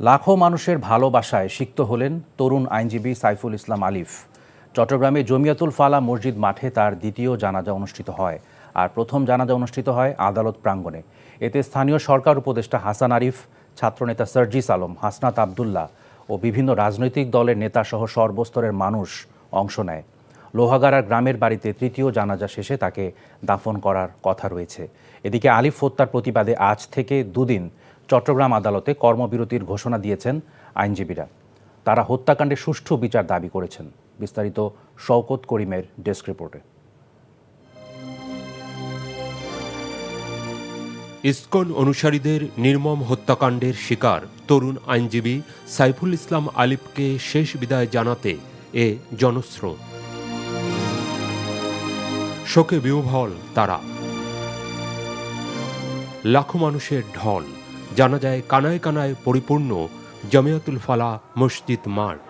লাখো মানুষের ভালোবাসায় সিক্ত হলেন তরুণ আইনজীবী সাইফুল ইসলাম আলিফ। চট্টগ্রামে জমিয়াতুল ফালা মসজিদ মাঠে তার দ্বিতীয় জানাজা অনুষ্ঠিত হয়, আর প্রথম জানাজা অনুষ্ঠিত হয় আদালত প্রাঙ্গণে। এতে স্থানীয় সরকার উপদেষ্টা হাসান আরিফ, ছাত্রনেতা সার্জিস আলম, হাসনাত আবদুল্লাহ ও বিভিন্ন রাজনৈতিক দলের নেতাসহ সর্বস্তরের মানুষ অংশ নেয়। লোহাগাড়ার গ্রামের বাড়িতে তৃতীয় জানাজা শেষে তাকে দাফন করার কথা রয়েছে। এদিকে আলিফ হত্যার প্রতিবাদে আজ থেকে দুদিন চট্টগ্রাম আদালতে কর্মবিরতির ঘোষণা দিয়েছেন আইনজীবীরা। তারা হত্যাকাণ্ডের সুষ্ঠু বিচার দাবি করেছেন। বিস্তারিত শওকত করিমের ডেস্ক রিপোর্টে। ইসকন অনুসারীদের নির্মম হত্যাকাণ্ডের শিকার তরুণ আইনজীবী সাইফুল ইসলাম আলিফকে শেষ বিদায় জানাতে এ জনস্রোত। শোকে বিহ্বল তারা। লাখো মানুষের ঢল, জানা যায় কানায় কানায় পরিপূর্ণ জমিয়াতুল ফালা মসজিদ মাঠ।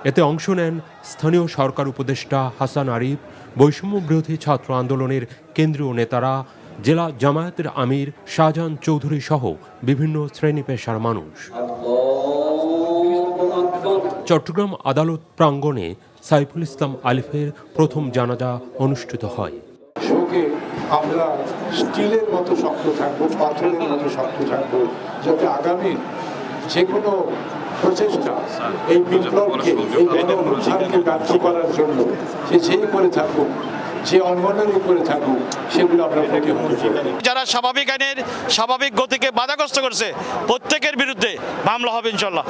এতে অংশ নেন স্থানীয় সরকার উপদেষ্টা হাসান আরিফ, বৈষম্য বিরোধী ছাত্র আন্দোলনের কেন্দ্রীয় নেতারা, জেলা জামায়াতের আমির শাহজাহান চৌধুরী সহ বিভিন্ন শ্রেণী পেশার মানুষ। চট্টগ্রাম আদালত প্রাঙ্গণে সাইফুল ইসলাম আলিফের প্রথম জানাজা অনুষ্ঠিত হয়। শোকে আমরা স্টিলের মতো শক্ত থাকবো, পাথরের মতো শক্ত থাকবো, যাতে আগামী যে কোনো প্রচেষ্টা এই বিপ্লবকে, এই গণঅভ্যুত্থানকে ব্যর্থ করার জন্য সে যেই করে থাকুক, যে অঙ্গনের উপরে থাকুক, সেগুলো আমরা প্রতিহত করব। যারা স্বাভাবিক আইনের স্বাভাবিক গতিকে বাধাগ্রস্ত করছে প্রত্যেকের বিরুদ্ধে মামলা হবে ইনশাল্লাহ।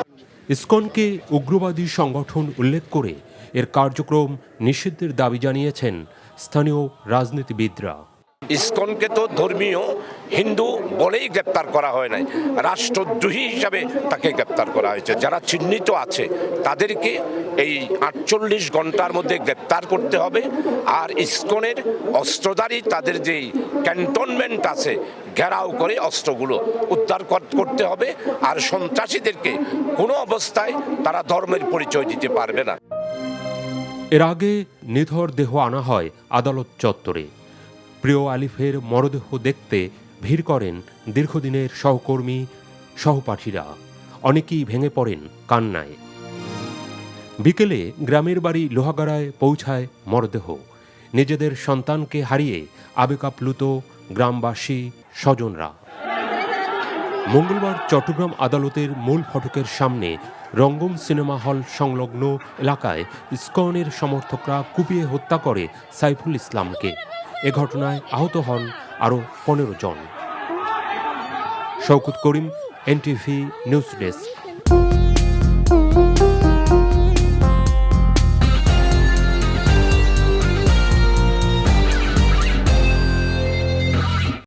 ইসকনকে উগ্রবাদী সংগঠন উল্লেখ করে এর কার্যক্রম নিষিদ্ধের দাবি জানিয়েছেন স্থানীয় রাজনীতিবিদরা। ইসকনকে তো ধর্মীয় হিন্দু বলেই গ্রেপ্তার করা হয় নাই, রাষ্ট্রদ্রোহী হিসাবে তাকে গ্রেপ্তার করা হয়েছে। যারা চিহ্নিত আছে তাদেরকে এই 48 ঘন্টার মধ্যে গ্রেপ্তার করতে হবে। আর ইসকনের অস্ত্রধারী তাদের যেই ক্যান্টনমেন্ট আছে, ঘেরাও করে অস্ত্রগুলো উদ্ধার করতে হবে। আর সন্ত্রাসীদেরকে কোনো অবস্থায় তারা ধর্মের পরিচয় দিতে পারবে না। এর আগে নিথর দেহ আনা হয় আদালত চত্বরে। প্রিয় আলিফের মরদেহ দেখতে ভিড় করেন দীর্ঘদিনের সহকর্মী, সহপাঠীরা। অনেকেই ভেঙে পড়েন কান্নায়। বিকেলে গ্রামের বাড়ি লোহাগাড়ায় পৌঁছায় মরদেহ। নিজেদের সন্তানকে হারিয়ে আবেগ আপ্লুত গ্রামবাসী, স্বজনরা। মঙ্গলবার চট্টগ্রাম আদালতের মূল ফটকের সামনে রঙ্গম সিনেমা হল সংলগ্ন এলাকায় ইসকনের সমর্থকরা কুপিয়ে হত্যা করে সাইফুল ইসলামকে। এ ঘটনায় আহত হন আরও 15 জন। শওকত করিম, এনটিভি নিউজ ডেস্ক।